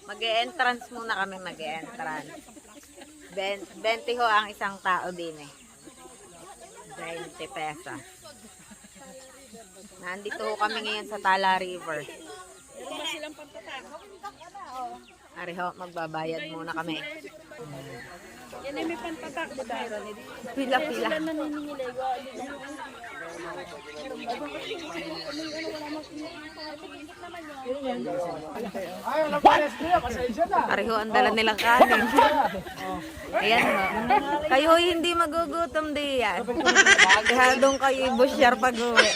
Mag-e-entrance muna kami, mag-e-entrance. 20 ho ang isang tao din eh. 20 pesos. Nandito ho kami ngayon sa Tala River. Ari ho, magbabayad muna kami. Yan ay may pantatak ba tayo? Pila-pila. Ari ho, ang dala nilang kanin. Ayan ho. Kayo ho, hindi magugutom di yan. Maghadong kayo i-busyar pag-uwi.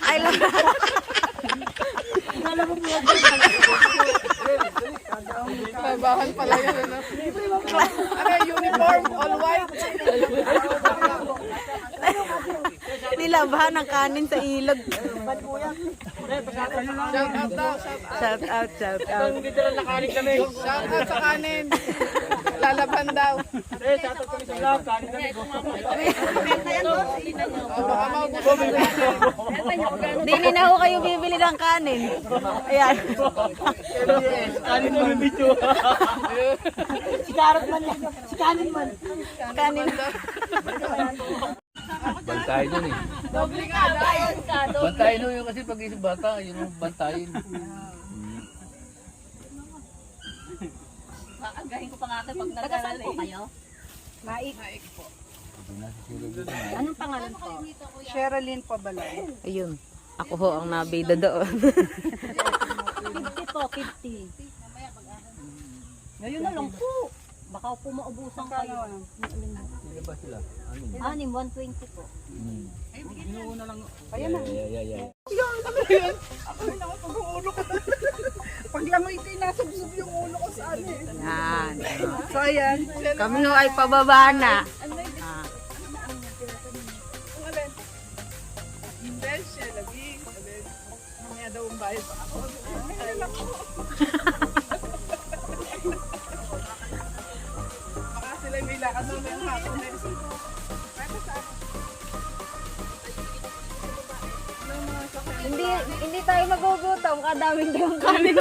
Ay, Trabahan pala yan. Ano, uniform, all white. nilabahan ng kanin sa ilog. Shout out daw, shout out. Shout out. Dito lang nakalit kami. Shout out sa kanin. Lalaban daw. Shout out kami sa love. Kalit kami. O, baka maubusan na. Dini na ho kayo bibili ng kanin. Ayan. Kalit mo yung video. Si Karot man yan. Si kanin man. Kanin. Bantayin nun eh. Doble nga daw. Bantayin nun yun kasi pag isang bata, yun yung bantayin. Agahin ko pa nga kayo pag nag-aral po kayo. Maik po. Anong pangalan po? Sherilyn Pabalay. Ayun. Ako ho ang nabida doon. 50 po, 50. Ngayon na lang po. Baka po maubusan kayo. Sino ba sila? Ano? Anim, 120 po. Ayan na. Yeah. Ako na ako pag-uulo ko. Pag langoy ko, nasubsob yung ulo ko sa ano eh. Yan. So ayan. Kami ho ay pababa na. Ah. Ang alin? Hindi, siya lagi. Alin? Mamaya daw ang bayad pa ako. Ay, naku. Baka sila may lakad na yung hapon eh. Para sa akin. Ano mga sakyan? Hindi tayo magugutom. Kadaming tayong kanin.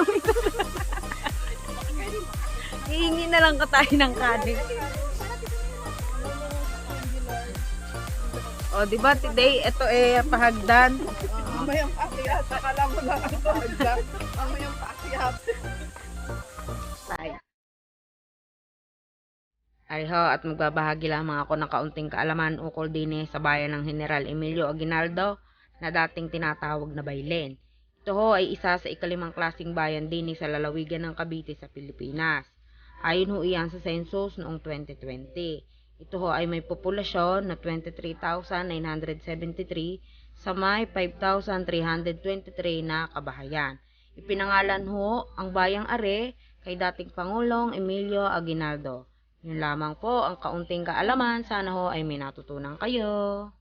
Hihingi na lang ko tayo ng kanin. O, di ba today, ito eh, pahagdan. Mamayang paakyat. Akala mo lang ang pahagdan. Mamayang paakyat. Tayo. Ariho, at magbabahagi lamang ako ng kaunting kaalaman ukol din sa bayan ng General Emilio Aguinaldo na dating tinatawag na Baylen. Ito ho ay isa sa ikalimang klaseng bayan din sa lalawigan ng Cavite sa Pilipinas. Ayon ho iyan sa census noong 2020. Ito ho ay may populasyon na 23,973 sa may 5,323 na kabahayan. Ipinangalan ho ang bayang Are kay dating Pangulong Emilio Aguinaldo. Yun lamang po ang kaunting kaalaman. Sana ho ay may natutunan kayo.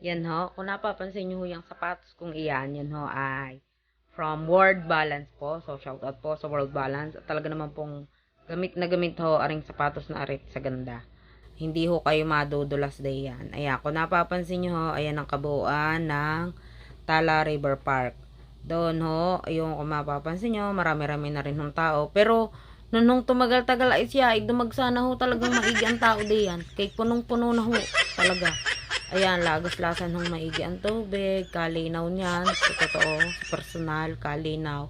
Yan ho, kung napapansin nyo yung sapatos kong iyan, yan ho ay from World Balance po. So, shoutout po sa World Balance. At talaga naman pong gamit na gamit ho aring sapatos na arit sa ganda. Hindi ho kayo madudulas day yan. Ayan, kung napapansin nyo ho, ayan ang kabuuan ng Tala River Park. Doon ho, yung kung mapapansin nyo, marami-rami na rin ng tao. Pero, nung tumagal-tagal ay siya, ay dumagsa na ho talagang maigi ang tao diyan. Kay punong-puno na ho talaga. Ayan, lagas-lasan hong maigi ang tubig, kalinaw niyan, sa totoo, sa personal, kalinaw.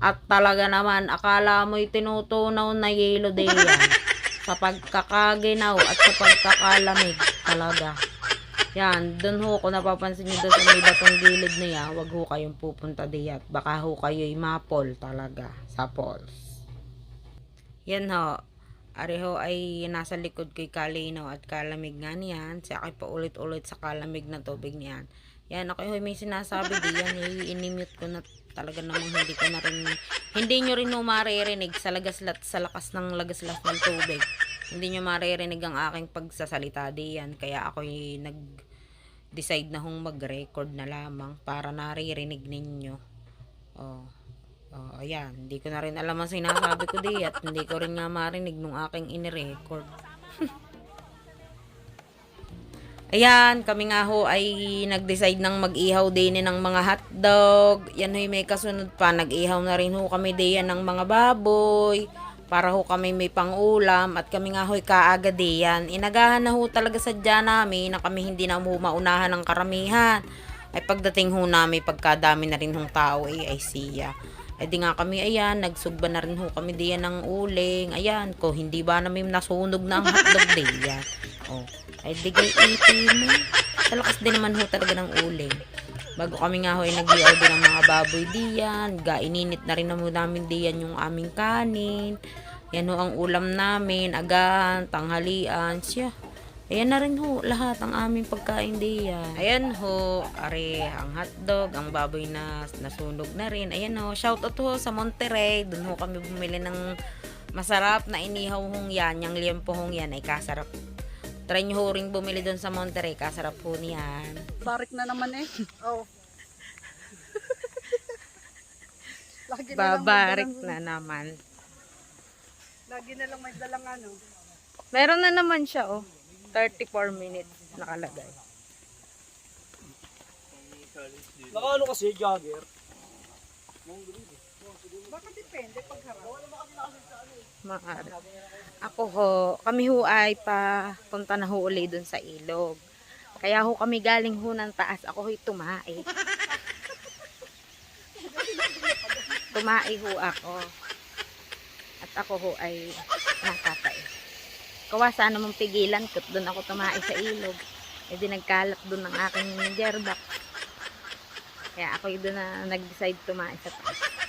At talaga naman, akala mo'y tinutunaw na yelo diyan. Sa pagkakaginaw at sa pagkakalamig, talaga. Yan, dun ho, kung napapansin nyo doon sa may batong gilid na yan, wag ho kayong pupunta diyan. Baka ho kayo'y mapol talaga sa falls. Yan ho, areho ay nasa likod ko'y kalinaw at kalamig nga niyan. Siya ako'y paulit-ulit sa kalamig na tubig niyan. Yan, ako may sinasabi diyan, i-mute ko na talaga namang hindi nyo rin maririnig sa lakas ng lagaslas ng tubig. Hindi nyo maririnig ang aking pagsasalita diyan. Kaya ako'y nag-decide na hong mag-record na lamang para naririnig ninyo. Ayan, hindi ko na rin alam ang sinasabi ko di at hindi ko rin nga marinig nung aking inirecord. Ayan, kami nga ho ay nag-decide ng mag-ihaw din ng mga hotdog. Yan ho may kasunod pa. Nag-ihaw na rin ho kami diyan ng mga baboy. Para ho kami may pang-ulam. At kami nga ho kaaga diyan. Inagahan na ho talaga sadya namin na kami hindi na ho maunahan ng karamihan. Ay pagdating ho namin, pagkadami na rin hong tao ay siya. Ay di nga kami, ayan, nagsugba na rin ho kami diyan ng uling. Ayan, ko hindi ba namin nasunog na ang hotdog diyan. Oh. Ay digay itin mo. Talakas din naman ho talaga ng uling. Bago kami nga ho ay nag-ihaw din ng mga baboy diyan. Ininit na rin namin diyan yung aming kanin. Yan ho ang ulam namin. Agahan, tanghalian. Siya. Ayan na rin ho lahat ang aming pagkain diyan. Ayan ho. Are ang hotdog. Ang baboy na nasunog na rin. Ayan ho. Shoutout ho sa Monterrey. Doon ho kami bumili ng masarap na inihaw hong yan. Yung liempo hong yan ay kasarap. Try nyo ho ring bumili doon sa Monterrey. Kasarap po niyan. Barik na naman eh. Oh. Lagi na lang may Babarik dalang- na naman. Lagi na lang may dalang ano. Meron na naman siya, oh. 34 minutes nakalagay. Nakaano kasi, jogger. Baka depende pag harap. Maaari. Ako ho, kami ho ay papunta na ho uli dun sa ilog. Kaya ho kami galing ho ng taas. Ako ho'y tumae. Tumae ho ako. At ako ho ay nakatae. Kawasa namang pigilan ko. Doon ako tumae sa ilog. E di nagkalat doon ng aking gearbox. Kaya ako doon na nag-decide tumae sa taas.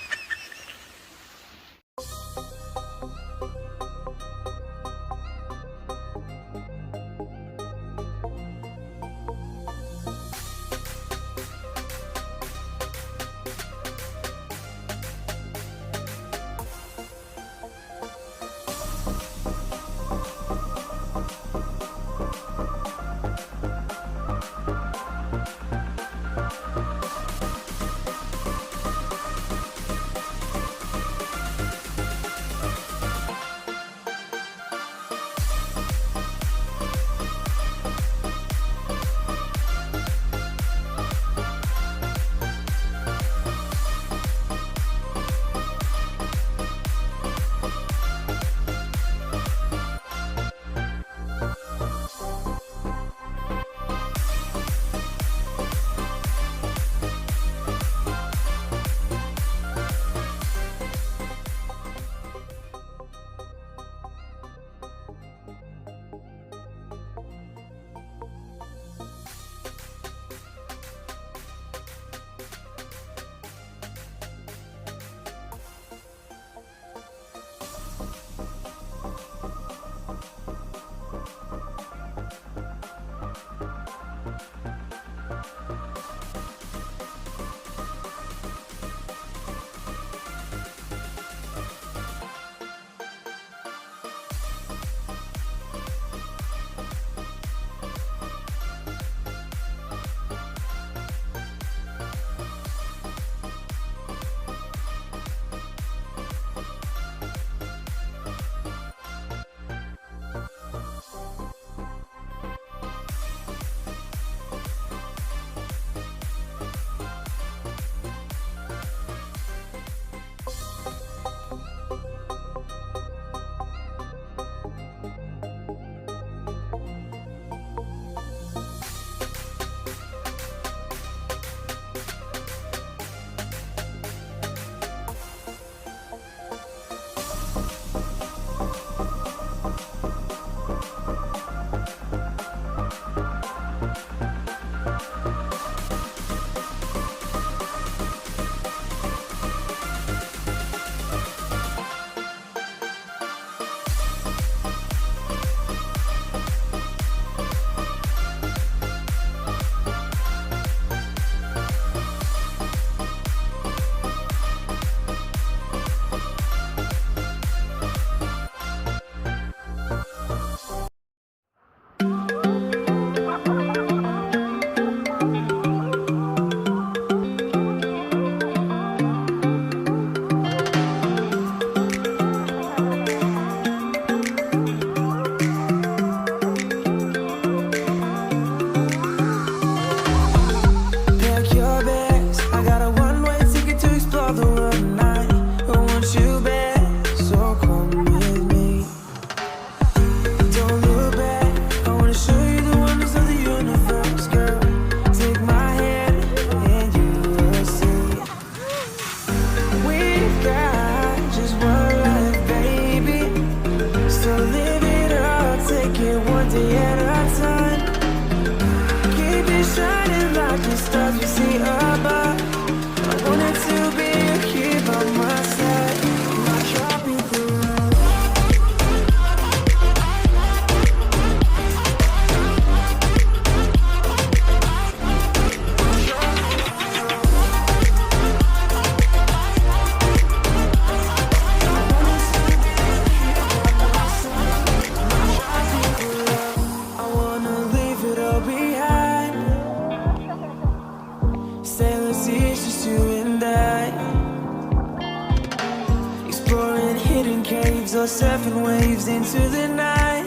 waves or surfing waves into the night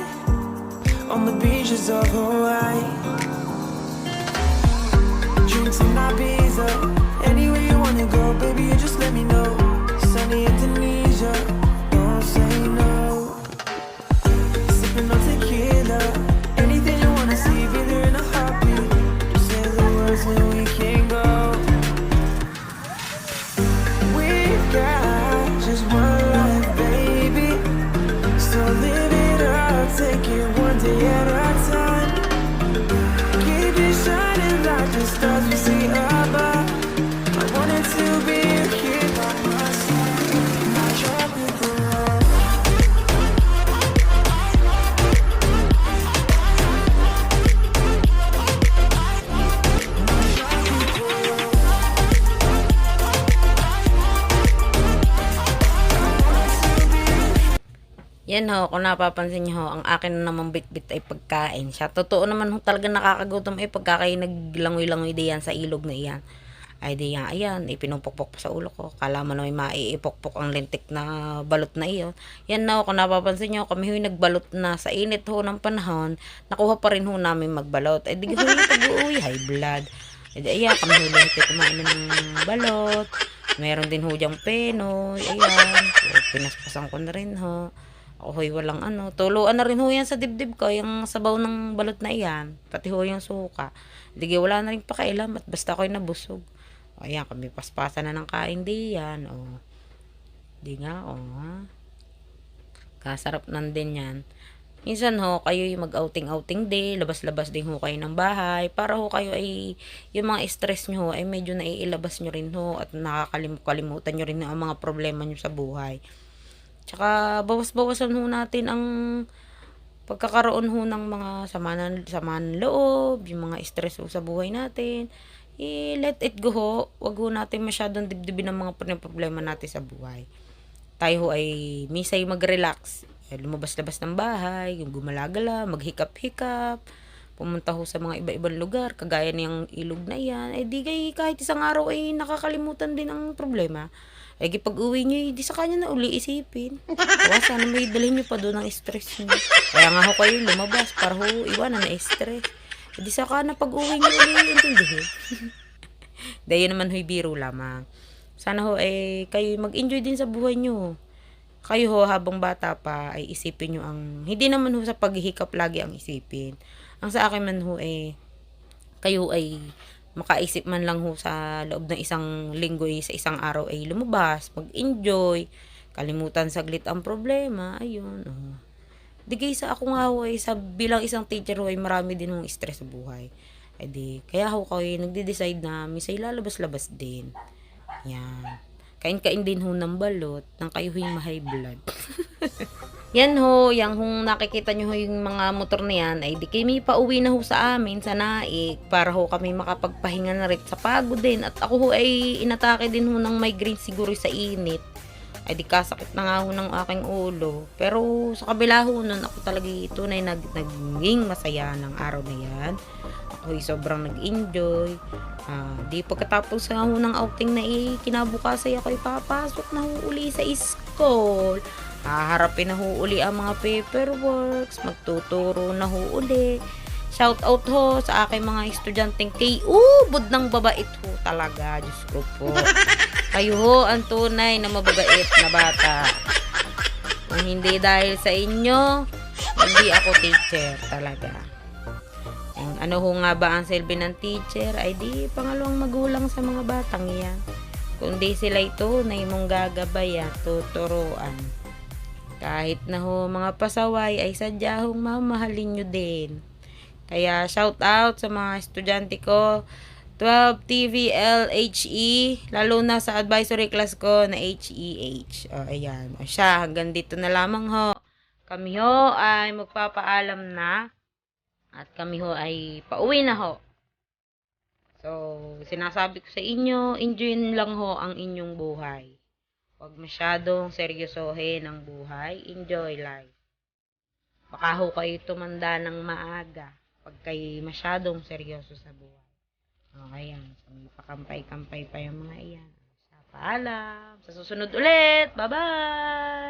on the beaches of Hawaii. Drinks in Ibiza, anywhere you wanna go, baby, you just let me know. Sunny Indonesia, don't say no. Sipping on tequila, anything you wanna see, be there in a heartbeat. Just say the words and we can go. We got just one life, baby, so live it up, take it one day at a time. Keep it shining like the stars we see above. I wanted to be here by my side, not tropical love. Yan ho, kung napapansin nyo ho, ang akin na naman bit-bit ay pagkain siya. Totoo naman ho talaga nakakagutom ay pagkakain naglangoy-langoy diyan sa ilog na iyan. Ay di yan, ayan, ipinupukpok pa sa ulo ko. Kala mo na may maiipukpok ang lintik na balot na iyon. Yan na ho, kung napapansin nyo, kami ho nagbalot na sa init ho ng panahon. Nakuha pa rin ho namin magbalot. Ay di ho yung pag-uwi, high blood. Ay di ayan, kami ho lang kumain na ng balot. Meron din ho diyang penoy, ayan. So, pinaspasan ko na rin ho. Ako ho'y walang ano. Tuluan na rin ho yan sa dibdib ko. Yung sabaw ng balot na iyan. Pati ho yung suka. Hindi wala na rin pakailam. At basta ako'y nabusog. O ayan, kami paspasan na ng kain diyan. O. Di nga, o. Kasarap nandin yan. Minsan ho, kayo yung mag-outing-outing day. Labas-labas din ho kayo ng bahay. Para ho kayo ay, yung mga stress nyo ho, ay medyo naiilabas nyo rin ho. At nakakalimutan nyo rin ang mga problema nyo sa buhay. Tsaka bawas-bawasan ho natin ang pagkakaroon ho ng mga samaan loob, yung mga stress ho sa buhay natin. Let it go ho. Wag ho natin masyadong dibdibin ang mga problema natin sa buhay. Tayo ho ay misay mag-relax. Lumabas-labas ng bahay, yung gumalagala, maghikap-hikap, pumunta ho sa mga iba-ibang lugar, kagaya niyang ilog na yan. Di kahit isang araw ay nakakalimutan din ang problema. Pag uwi nyo, di sa kanya na uli isipin. Sana may dalhin nyo pa doon ang stress nyo. Kaya nga ho kayo lumabas para ho iwanan na stress. Di sa kanya pag uwi nyo uli intindihin. Dahil naman ho'y biro lamang. Sana ho kayo mag-enjoy din sa buhay nyo. Kayo ho habang bata pa ay isipin nyo ang, hindi naman ho sa paghihikap lagi ang isipin. Ang sa akin man ho kayo ay makaisip man lang ho sa loob ng isang linggo sa isang araw ay lumabas, mag-enjoy, kalimutan saglit ang problema, ayun. Oh. Di sa ako nga ho sa bilang isang teacher ho ay marami din hong stress sa buhay. Kaya ho kayo nagde-decide na misay lalabas-labas din. Yan. Kain-kain din ho ng balot nang kayo ho'y ma-high blood. Yan ho, yung nakikita nyo ho yung mga motor na yan, ay di kami pauwi na ho sa amin, sa Naik, para ho kami makapagpahinga na rin sa pagod din. At ako ho ay inatake din ho ng migraine siguro sa init. Ay di kasakit na nga ho ng aking ulo. Pero sa kabila ho nun, ako talaga tunay naging masaya ng araw na yan. Ako ay sobrang nag-enjoy. Di pagkatapos ho ng outing na kinabukasan ako ay papasok na ho uli sa school. Haharapin na ho uli ang mga paperworks, magtuturo na ho uli. Shout out ho sa aking mga estudyanteng ubod ng babait ho talaga. Diyos ko po. Kayo ho ang tunay na mababait na bata. Kung hindi dahil sa inyo, hindi ako teacher talaga. Ano ho nga ba ang silbi ng teacher? Ay di pangalawang magulang sa mga batang yan. Kundi sila ito na imong gagabayan, tuturuan. Kahit na ho mga pasaway ay sadya hong mamahalin nyo din. Kaya shout out sa mga estudyante ko, 12 TVL HE, lalo na sa advisory class ko na HEH. O ayan, o siya, hanggang dito na lamang ho. Kami ho ay magpapaalam na at kami ho ay pauwi na ho. So, sinasabi ko sa inyo, enjoy lang ho ang inyong buhay. Huwag masyadong seryosohin ang buhay. Enjoy life. Baka ho kayo tumanda ng maaga pag kayo masyadong seryoso sa buhay. Okay yan. So, pakampay-kampay pa yung mga iyan. Sa paalam. Sa susunod ulit. Bye-bye!